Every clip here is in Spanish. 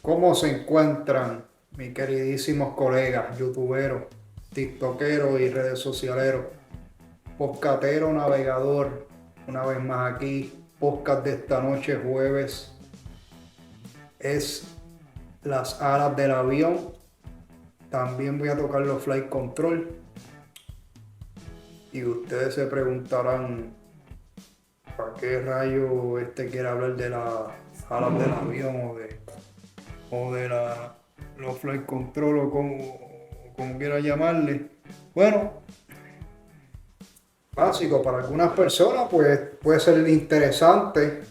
¿Cómo se encuentran mis queridísimos colegas, youtuberos, tiktokeros y redes socialeros? Podcatero, navegador, una vez más aquí, podcast de esta noche jueves, es las alas del avión. También voy a tocar los flight control. Y ustedes se preguntarán, ¿para qué rayo quiere hablar de las alas del avión o de los flight control o como quiera llamarle? Bueno, básico para algunas personas pues puede ser interesante.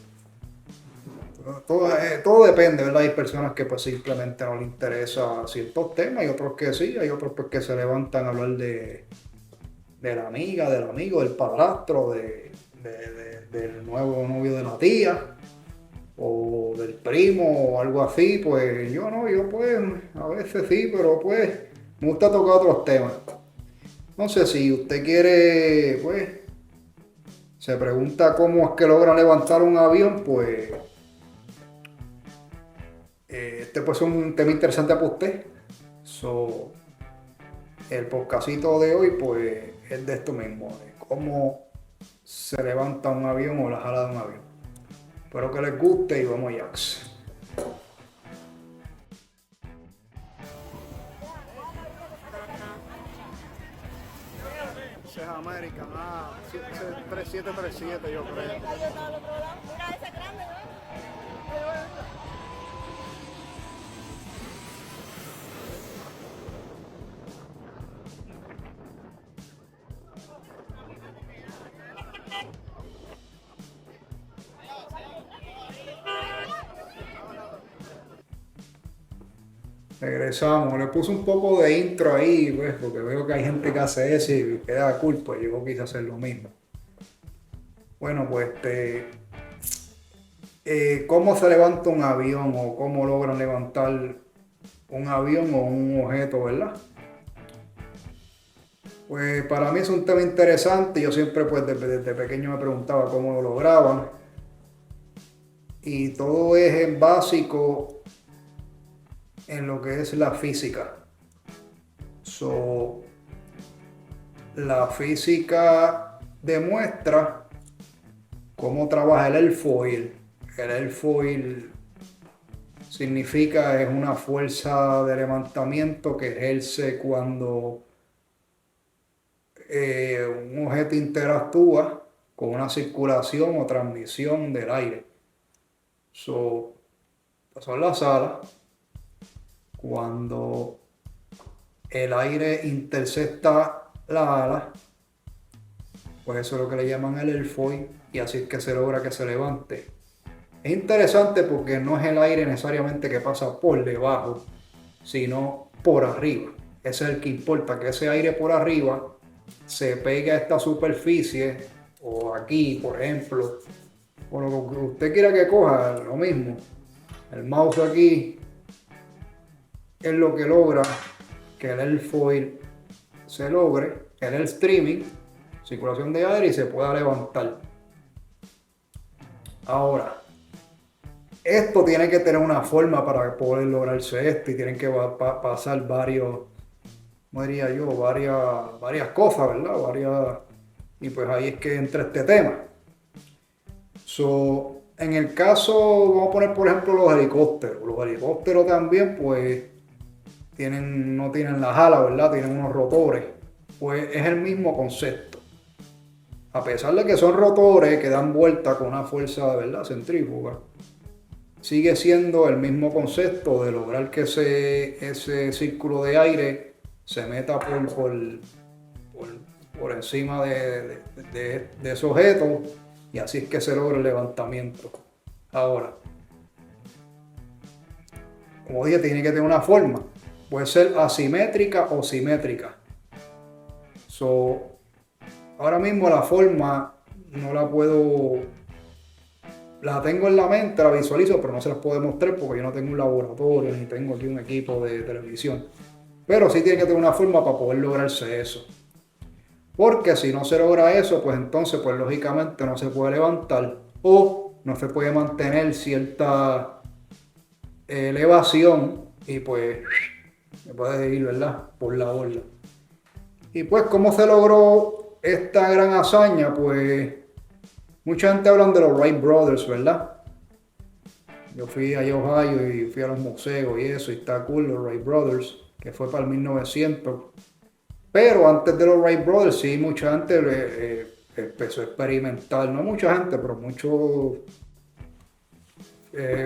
Todo depende, ¿verdad? Hay personas que pues simplemente no les interesa ciertos temas y otros que sí, hay otros pues que se levantan a hablar de la amiga, del amigo, del padrastro, del nuevo novio de la tía o del primo o algo así. Pues yo no, yo pues a veces sí, pero pues me gusta tocar otros temas. No sé si usted quiere, pues se pregunta cómo es que logran levantar un avión, pues este puede ser un tema interesante para usted. So, el podcastito de hoy pues es de esto mismo, de cómo se levanta un avión o la jala de un avión. Espero que les guste y vamos Jax. Ese es American, 3737 yo creo. Mira ese grande, ¿no? Regresamos, le puse un poco de intro ahí, pues, porque veo que hay gente que hace eso y queda cool, pues yo quise hacer lo mismo. Bueno, pues ¿cómo se levanta un avión o cómo logran levantar un avión o un objeto, verdad? Pues para mí es un tema interesante. Yo siempre pues desde pequeño me preguntaba cómo lo lograban. Y todo es en básico en lo que es la física. So, la física demuestra cómo trabaja el airfoil. El airfoil significa es una fuerza de levantamiento que ejerce cuando un objeto interactúa con una circulación o transmisión del aire. So, pasó en la sala, cuando el aire intercepta la ala, pues eso es lo que le llaman el airfoil y así es que se logra que se levante. Es interesante porque no es el aire necesariamente que pasa por debajo, sino por arriba. Ese es el que importa, que ese aire por arriba se pegue a esta superficie o aquí, por ejemplo, o lo que usted quiera que coja, lo mismo. El mouse aquí es lo que logra que el airfoil se logre, el airstreaming, circulación de aire y se pueda levantar. Ahora, esto tiene que tener una forma para poder lograrse esto y tienen que pasar varios, ¿cómo diría yo? Varias cosas, ¿verdad? Y pues ahí es que entra este tema. So, en el caso, vamos a poner por ejemplo los helicópteros. Los helicópteros también pues no tienen las alas, ¿verdad? Tienen unos rotores. Pues es el mismo concepto. A pesar de que son rotores que dan vuelta con una fuerza, ¿verdad? Centrífuga, sigue siendo el mismo concepto de lograr que ese círculo de aire se meta por encima de ese objeto y así es que se logra el levantamiento. Ahora, como dije, tiene que tener una forma. Puede ser asimétrica o simétrica. So, ahora mismo la forma no la puedo, la tengo en la mente, la visualizo, pero no se las puedo mostrar porque yo no tengo un laboratorio ni tengo aquí un equipo de televisión. Pero sí tiene que tener una forma para poder lograrse eso. Porque si no se logra eso, pues entonces, pues lógicamente no se puede levantar o no se puede mantener cierta elevación y pues me puedes ir, ¿verdad? Por la borda. Y pues, ¿cómo se logró esta gran hazaña? Pues mucha gente habla de los Wright Brothers, ¿verdad? Yo fui a Ohio y fui a los museos y eso, y está cool, los Wright Brothers, que fue para el 1900. Pero antes de los Wright Brothers, sí, mucha gente empezó a experimentar, no mucha gente, pero muchos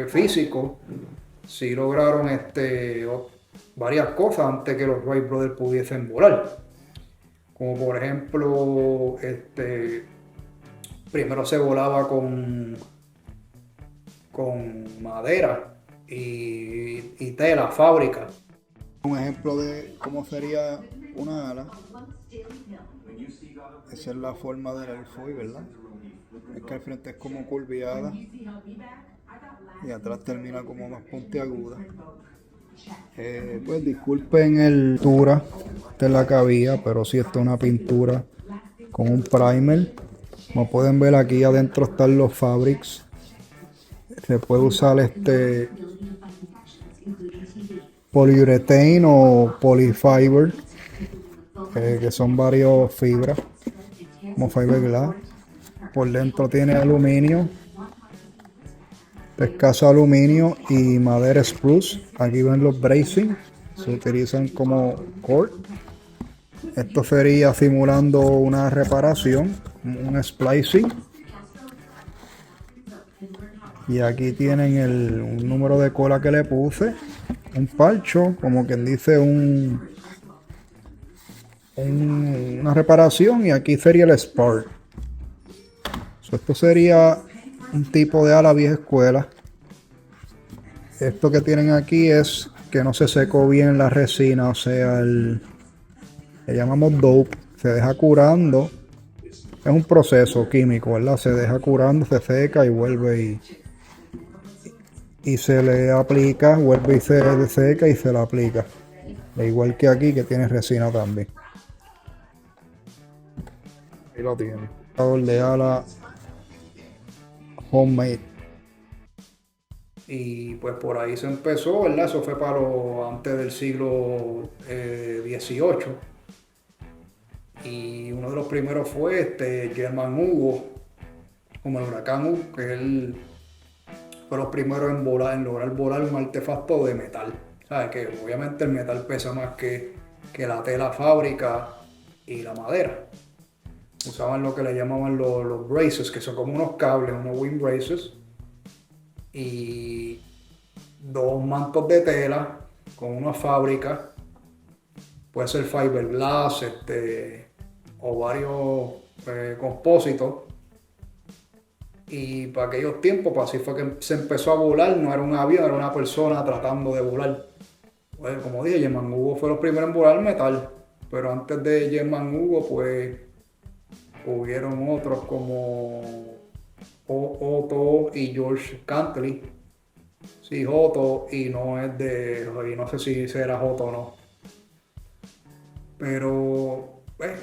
físicos sí lograron varias cosas antes que los Wright Brothers pudiesen volar. Como por ejemplo, primero se volaba con madera y tela, fábrica. Un ejemplo de cómo sería una ala. Esa es la forma del airfoil, ¿verdad? Es que al frente es como curviada y atrás termina como más puntiaguda. Pues disculpen el pintura de la cabilla, pero sí está una pintura con un primer. Como pueden ver, aquí adentro están los fabrics. Se puede usar poliurethane o polyfiber, que son varios fibras, como fiberglass. Por dentro tiene aluminio, escaso aluminio y madera spruce. Aquí ven los bracing, se utilizan como cord. Esto sería simulando una reparación, un splicing. Y aquí tienen un número de cola que le puse, un parcho, como quien dice una reparación, y aquí sería el spark. Esto sería un tipo de ala vieja escuela. Esto que tienen aquí es que no se secó bien la resina, o sea, le llamamos dope, se deja curando. Es un proceso químico, ¿verdad? Se deja curando, se seca y vuelve y se le aplica, vuelve y se seca y se le aplica. Igual que aquí, que tiene resina también. Ahí lo tiene. De ala homemade. Y pues por ahí se empezó, ¿verdad? Eso fue antes del siglo XVIII. Y uno de los primeros fue Germán Hugo, como el huracán Hugo, que él fue los primeros en lograr volar un artefacto de metal. ¿Sabes? Que obviamente el metal pesa más que la tela fábrica y la madera. Usaban lo que le llamaban los braces, que son como unos cables, unos wind braces, y dos mantos de tela con una fábrica. Puede ser fiberglass, o varios compósitos. Y para aquellos tiempos, pues así fue que se empezó a volar. No era un avión, era una persona tratando de volar. Pues, como dije, Germán Hugo fue los primeros en volar metal. Pero antes de Germán Hugo, pues hubieron otros como Otto y George Cantley. Sí, Otto, y no sé si será Otto o no. Pero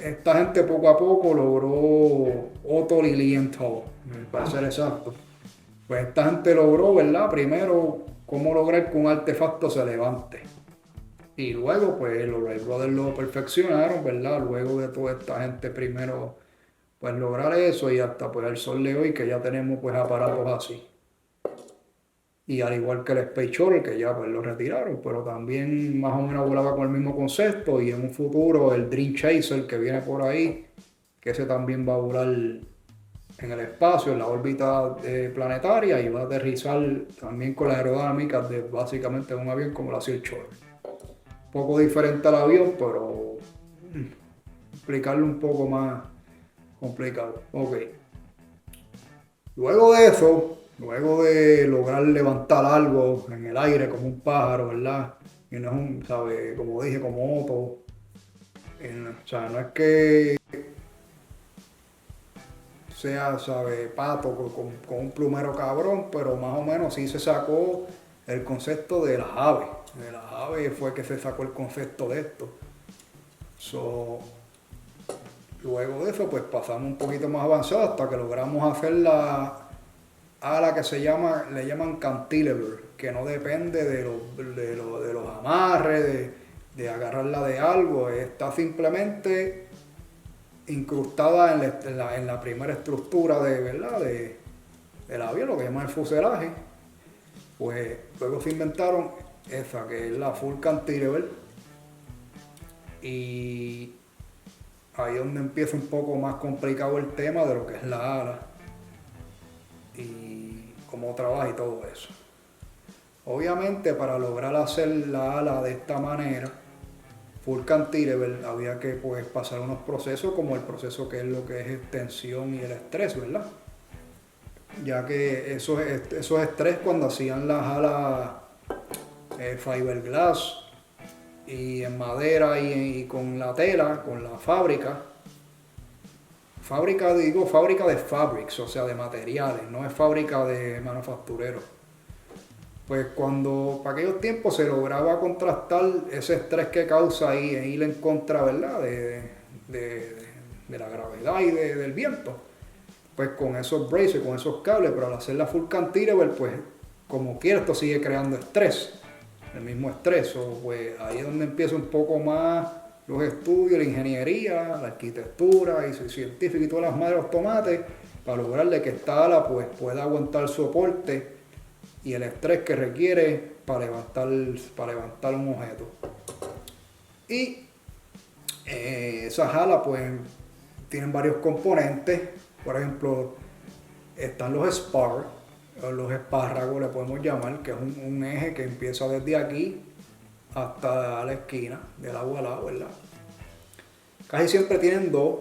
esta gente poco a poco logró, Otto Lilienthal, para ser exacto. Pues esta gente logró, ¿verdad? Primero, cómo lograr que un artefacto se levante. Y luego, pues, los Wright Brothers lo perfeccionaron, ¿verdad? Luego de toda esta gente primero, pues, lograr eso, y hasta por el sol de hoy que ya tenemos, pues, aparatos así. Y al igual que el Space Shuttle, que ya pues lo retiraron, pero también más o menos volaba con el mismo concepto. Y en un futuro el Dream Chaser, que viene por ahí, que ese también va a volar en el espacio, en la órbita planetaria, y va a aterrizar también con la aerodinámica de básicamente un avión como la hacía el Shuttle. Un poco diferente al avión, pero explicarlo un poco más complicado. Ok. Luego de eso, luego de lograr levantar algo en el aire como un pájaro, ¿verdad? Y no es ¿sabe? Como dije, como Otto. O sea, no es que sea, ¿sabe? Pato con un plumero cabrón, pero más o menos sí se sacó el concepto de las aves. De las aves fue que se sacó el concepto de esto. Luego de eso, pues pasamos un poquito más avanzado hasta que logramos hacer ala que le llaman cantilever, que no depende de los amarres, de agarrarla de algo, está simplemente incrustada en la primera estructura del avión, lo que llaman el fuselaje. Pues luego se inventaron esa, que es la full cantilever, y ahí es donde empieza un poco más complicado el tema de lo que es la ala y cómo trabaja y todo eso. Obviamente, para lograr hacer la ala de esta manera, full cantilever, había que pues pasar unos procesos, como el proceso que es lo que es extensión y el estrés, ¿verdad? Ya que esos estrés, cuando hacían las alas fiberglass y en madera y con la tela, con la fábrica de fabrics, o sea, de materiales, no es fábrica de manufactureros. Pues cuando para aquellos tiempos se lograba contrastar ese estrés que causa ahí en ir en contra, ¿verdad?, de la gravedad y del viento, pues con esos braces, con esos cables, pero al hacer la full cantilever, pues como quiera esto sigue creando estrés, el mismo estrés. Pues ahí es donde empieza un poco más los estudios, la ingeniería, la arquitectura y científica y todas las madres de los tomates, para lograrle que esta ala pues pueda aguantar el soporte y el estrés que requiere para levantar un objeto. Y esas alas pues tienen varios componentes. Por ejemplo, están los spars, o los espárragos le podemos llamar, que es un eje que empieza desde aquí hasta la esquina, de lado a lado, ¿verdad? Casi siempre tienen dos.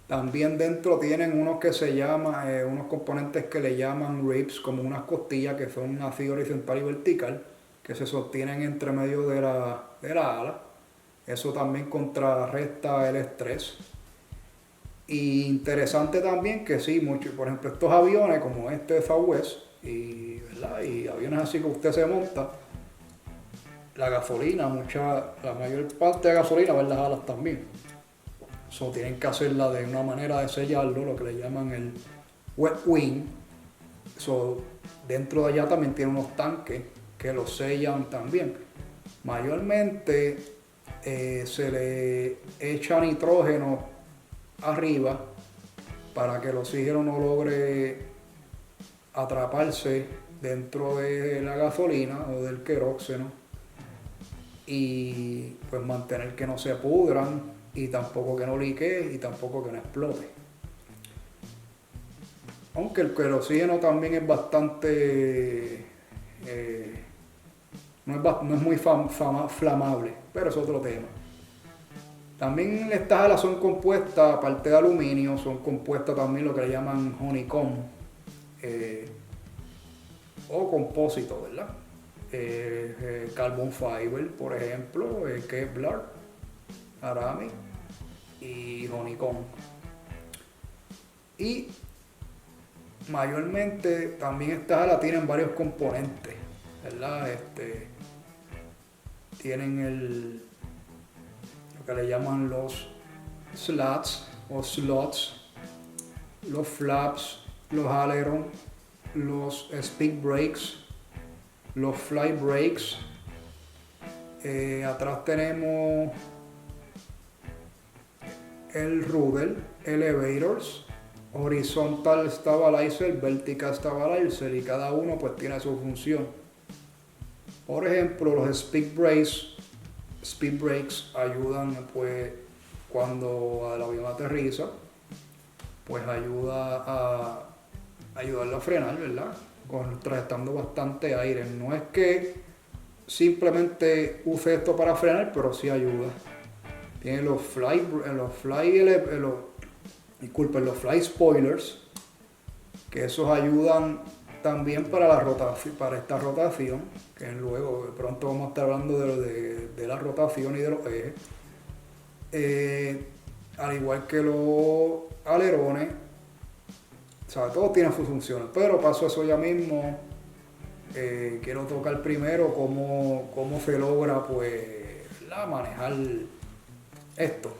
También dentro tienen unos que se llaman, unos componentes que le llaman ribs, como unas costillas que son así horizontal y vertical, que se sostienen entre medio de la ala. Eso también contrarresta el estrés. Y interesante también que sí, por ejemplo, estos aviones como este de Southwest y aviones así que usted se monta, la gasolina, la mayor parte de la gasolina va en las alas también. Tienen que hacerla de una manera de sellarlo, lo que le llaman el wet wing. Dentro de allá también tiene unos tanques que los sellan también. Mayormente se le echa nitrógeno arriba para que el oxígeno no logre atraparse dentro de la gasolina o del queróxeno y pues mantener que no se pudran y tampoco que no liquee y tampoco que no explote. Aunque el queroseno también es bastante no es muy flamable, pero es otro tema. También estas alas son compuestas, aparte de aluminio, son compuestas también lo que le llaman honeycomb o compósito, ¿verdad? Carbon fiber, por ejemplo, Kevlar, Aramic y honeycomb. Y mayormente también estas alas tienen varios componentes, ¿verdad? Tienen lo que le llaman los slats o slots, los flaps, los ailerons, los speed brakes, los fly brakes. Atrás tenemos el rudder, elevators, horizontal stabilizer, vertical stabilizer, y cada uno pues tiene su función. Por ejemplo, los speed brakes ayudan pues cuando el avión aterriza, pues ayuda a ayudarlo a frenar, ¿verdad? Contrarrestando bastante aire. No es que simplemente use esto para frenar, pero sí ayuda. Tiene los fly spoilers, que esos ayudan también para la rotación, para esta rotación, que luego de pronto vamos a estar hablando de la rotación y de los ejes. Al igual que los alerones, o sea, todos tienen sus funciones, pero paso a eso ya mismo. Quiero tocar primero cómo se logra pues manejar esto.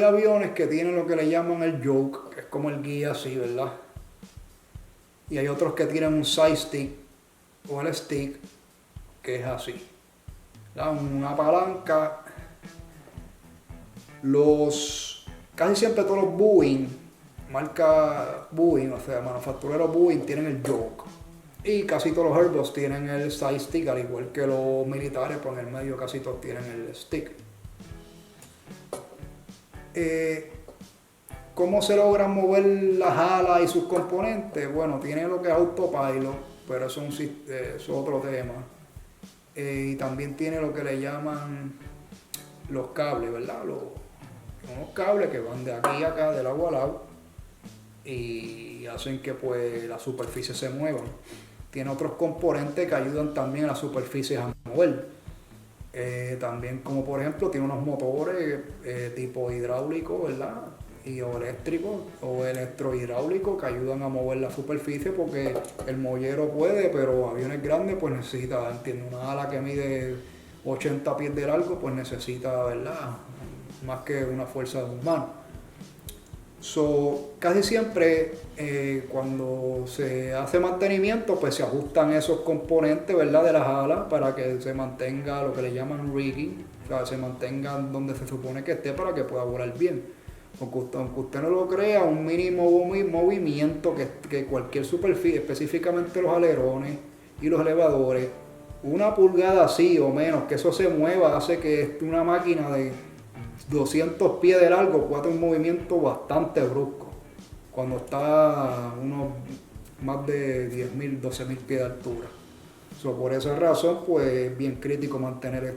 hay aviones que tienen lo que le llaman el yoke, que es como el guía así, ¿verdad? Y hay otros que tienen un side stick o el stick, que es así. ¿Verdad? Una palanca. Casi siempre todos los Boeing, marca Boeing, o sea, manufactureros Boeing, tienen el yoke. Y casi todos los Airbus tienen el side stick, al igual que los militares, pues en el medio casi todos tienen el stick. ¿Cómo se logran mover las alas y sus componentes? Bueno, tiene lo que es autopilot, pero eso es otro tema. Y también tiene lo que le llaman los cables, ¿verdad? Unos cables que van de aquí a acá, del agua al lado, y hacen que pues la superficie se mueva. Tiene otros componentes que ayudan también a las superficies a mover. También, como por ejemplo, tiene unos motores tipo hidráulico, ¿verdad? O eléctrico o electrohidráulico que ayudan a mover la superficie, porque el mollero puede, pero aviones grandes pues necesita, entiendo, una ala que mide 80 pies de largo, pues necesita, ¿verdad?, más que una fuerza humana. Casi siempre cuando se hace mantenimiento, pues se ajustan esos componentes, ¿verdad?, de las alas para que se mantenga lo que le llaman rigging, o sea, se mantenga donde se supone que esté para que pueda volar bien. Aunque usted no lo crea, un mínimo movimiento que cualquier superficie, específicamente los alerones y los elevadores, 1 pulgada así o menos, que eso se mueva, hace que una máquina de 200 pies de largo pueda tener un movimiento bastante brusco, cuando está a unos más de 10.000, 12.000 pies de altura. Por esa razón, pues es bien crítico mantener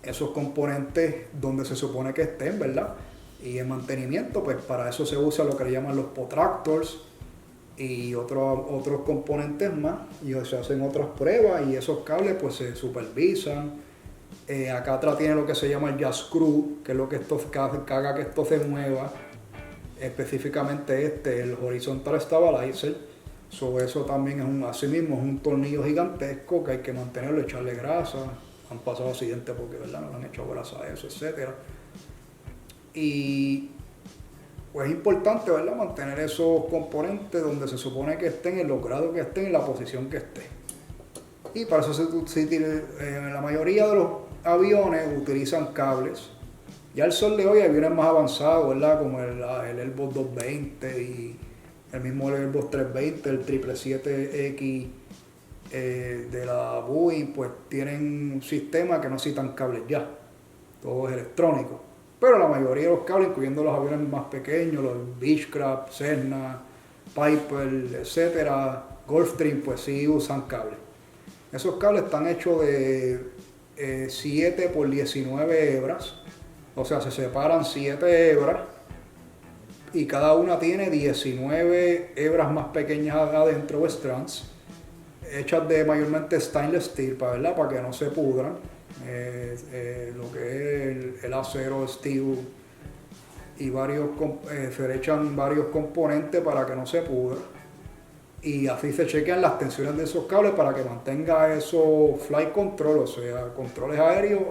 esos componentes donde se supone que estén, ¿verdad? Y en mantenimiento, pues para eso se usa lo que le llaman los protractors y otros componentes más, y se hacen otras pruebas y esos cables pues se supervisan. Acá atrás tiene lo que se llama el jack screw, que es lo que haga que esto se mueva, específicamente el horizontal stabilizer. Eso también así mismo es un tornillo gigantesco que hay que mantenerlo, echarle grasa. Han pasado accidentes porque, ¿verdad?, no le han hecho grasa a eso, etc. Y pues es importante, ¿verdad?, mantener esos componentes donde se supone que estén, en los grados que estén, en la posición que estén. Y para eso la mayoría de los aviones utilizan cables. Ya el sol de hoy hay aviones más avanzados, ¿verdad?, como el Airbus 220 y el mismo Airbus 320, el 777X de la Boeing, pues tienen un sistema que no necesitan cables ya, todo es electrónico. Pero la mayoría de los cables, incluyendo los aviones más pequeños, los Beechcraft, Cessna, Piper, etcétera, Gulfstream, pues sí usan cables. Esos cables están hechos de 7 por 19 hebras, o sea, se separan 7 hebras y cada una tiene 19 hebras más pequeñas adentro, o strands, hechas de mayormente stainless steel, para que no se pudran. Lo que es el acero, steel, y se le echan varios componentes para que no se pudra. Y así se chequean las tensiones de esos cables para que mantenga esos flight control, o sea, controles aéreos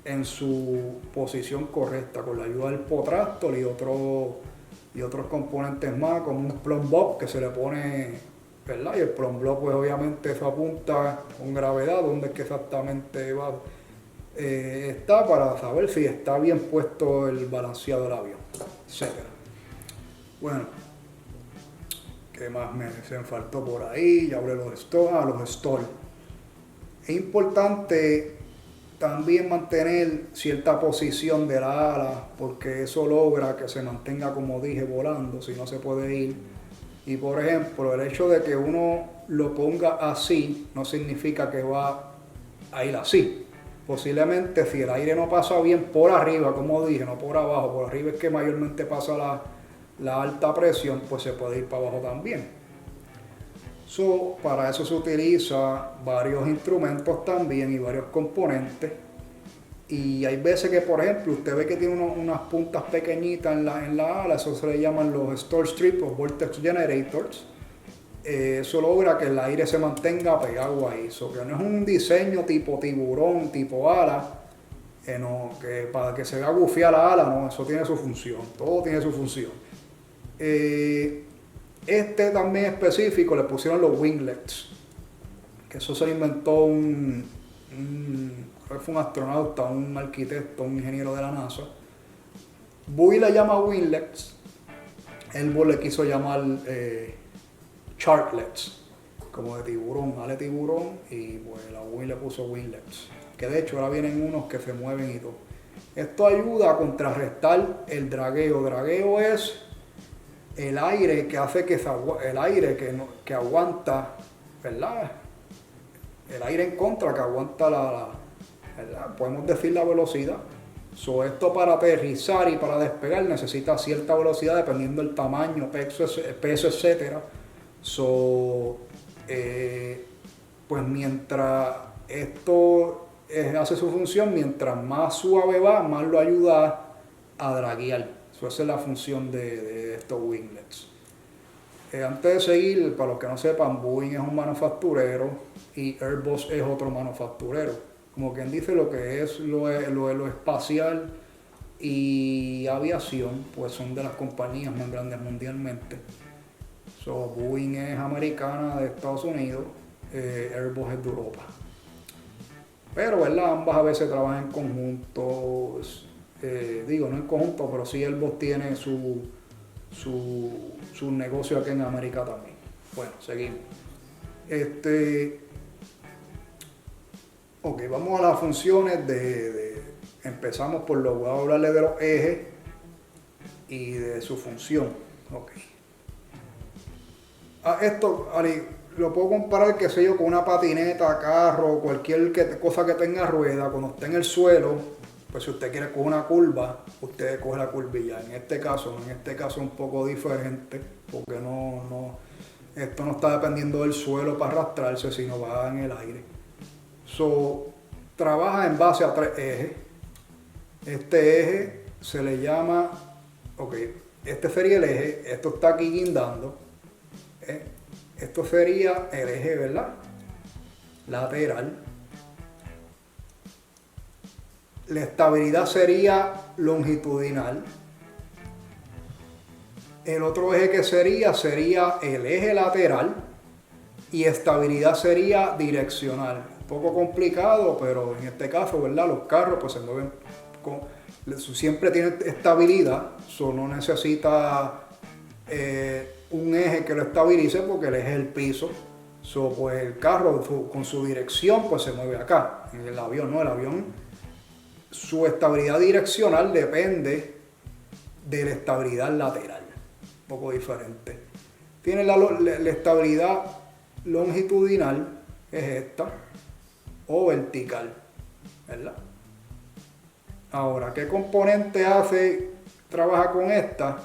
en su posición correcta, con la ayuda del protractor y otros componentes más, como un plumb bob que se le pone, ¿verdad? Y el plumb bob, pues obviamente eso apunta con gravedad donde es que exactamente está, para saber si está bien puesto el balanceado del avión, etc. Bueno, ¿qué más se me faltó por ahí? Ya hablé los stall. Es importante también mantener cierta posición de la ala, porque eso logra que se mantenga, como dije, volando, si no se puede ir. Y por ejemplo, el hecho de que uno lo ponga así no significa que va a ir así. Posiblemente si el aire no pasa bien por arriba, como dije, no por abajo, por arriba es que mayormente pasa la alta presión, pues se puede ir para abajo también. Para eso se utiliza varios instrumentos también y varios componentes. Y hay veces que, por ejemplo, usted ve que tiene unas puntas pequeñitas en la ala, eso se le llaman los stall strips o vortex generators. Eso logra que el aire se mantenga pegado ahí. Que no es un diseño tipo tiburón, tipo ala, que para que se vea gufiada la ala, no, eso tiene su función, todo tiene su función. Este también específico le pusieron los winglets, que eso se lo inventó creo que fue un astronauta, un arquitecto, un ingeniero de la NASA. Bowie le llama winglets, Airbus le quiso llamar chartlets, como de tiburón, ale tiburón, y pues la Bowie le puso winglets, que de hecho ahora vienen unos que se mueven y todo. Esto ayuda a contrarrestar el dragueo. Dragueo es el aire que hace que el aire que aguanta, ¿verdad? El aire en contra que aguanta ¿verdad? Podemos decir la velocidad. Esto para aterrizar y para despegar necesita cierta velocidad dependiendo del tamaño, peso, etc. Pues mientras esto hace su función, mientras más suave va, más lo ayuda a draguear. Esa es la función de estos winglets. Antes de seguir, para los que no sepan, Boeing es un manufacturero y Airbus es otro manufacturero. Como quien dice, lo que es lo espacial y aviación, pues son de las compañías más grandes mundialmente. Boeing es americana de Estados Unidos, Airbus es de Europa. Pero, ¿verdad? Ambas a veces trabajan en conjunto. No en conjunto, pero sí Airbus tiene su negocio aquí en América también. Bueno, seguimos. Ok, vamos a las funciones empezamos por voy a hablarle de los ejes y de su función. Ok. Esto, lo puedo comparar, qué sé yo, con una patineta, carro, cualquier cosa que tenga rueda. Cuando esté en el suelo, pues si usted quiere coger una curva, usted coge la curvilla. En este caso es un poco diferente, porque esto no está dependiendo del suelo para arrastrarse, sino va en el aire. Trabaja en base a 3 ejes. Este eje se le llama, este sería el eje, esto está aquí guindando. Esto sería el eje, ¿verdad? Lateral. La estabilidad sería longitudinal. El otro eje que sería el eje lateral. Y estabilidad sería direccional. Un poco complicado, pero en este caso, ¿verdad? Los carros pues se mueven siempre tienen estabilidad. No necesita un eje que lo estabilice, porque el eje es el piso. Pues el carro con su dirección pues se mueve acá. En el avión no, el avión, su estabilidad direccional depende de la estabilidad lateral. Un poco diferente. Tiene la estabilidad longitudinal, es esta, o vertical, ¿verdad? Ahora, ¿qué componente trabaja con esta?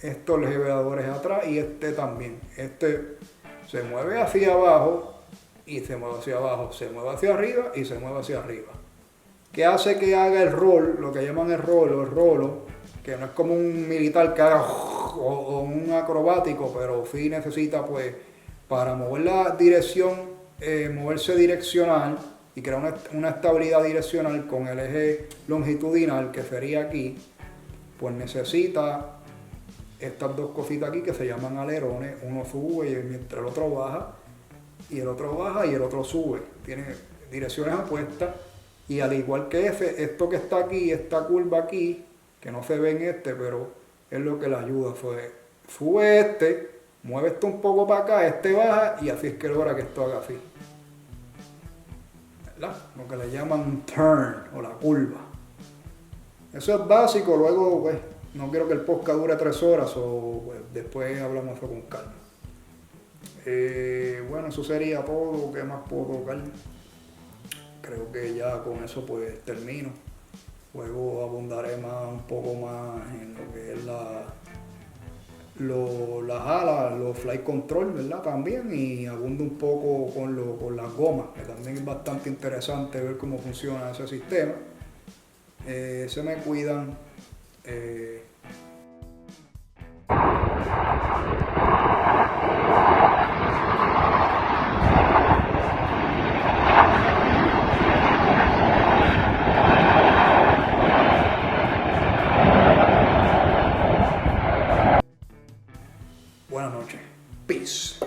Estos legisladores atrás y este también. Este se mueve hacia abajo y se mueve hacia abajo, se mueve hacia arriba y se mueve hacia arriba. ¿Qué hace que haga el roll? Lo que llaman el rolo, que no es como un militar que haga o un acrobático, pero sí necesita, pues, para mover la dirección, moverse direccional y crear una estabilidad direccional con el eje longitudinal, que sería aquí, pues necesita estas dos cositas aquí que se llaman alerones. Uno sube y mientras el otro baja, y el otro baja y el otro sube. Tiene direcciones opuestas, y al igual que esto que está aquí, esta curva aquí, que no se ve en pero es lo que le ayuda. Sube mueve esto un poco para acá, baja, y así es que logra que esto haga así, ¿verdad? Lo que le llaman turn, o la curva. Eso es básico. Luego, pues, no quiero que el podcast dure 3 horas, pues, después hablamos eso con calma. Bueno, eso sería todo. ¿Qué más puedo tocar? Creo que ya con eso pues termino. Luego abundaré un poco más en lo que es las alas, los flight control, ¿verdad? También, y abundo un poco con las gomas, que también es bastante interesante ver cómo funciona ese sistema. Se me cuidan. Peace.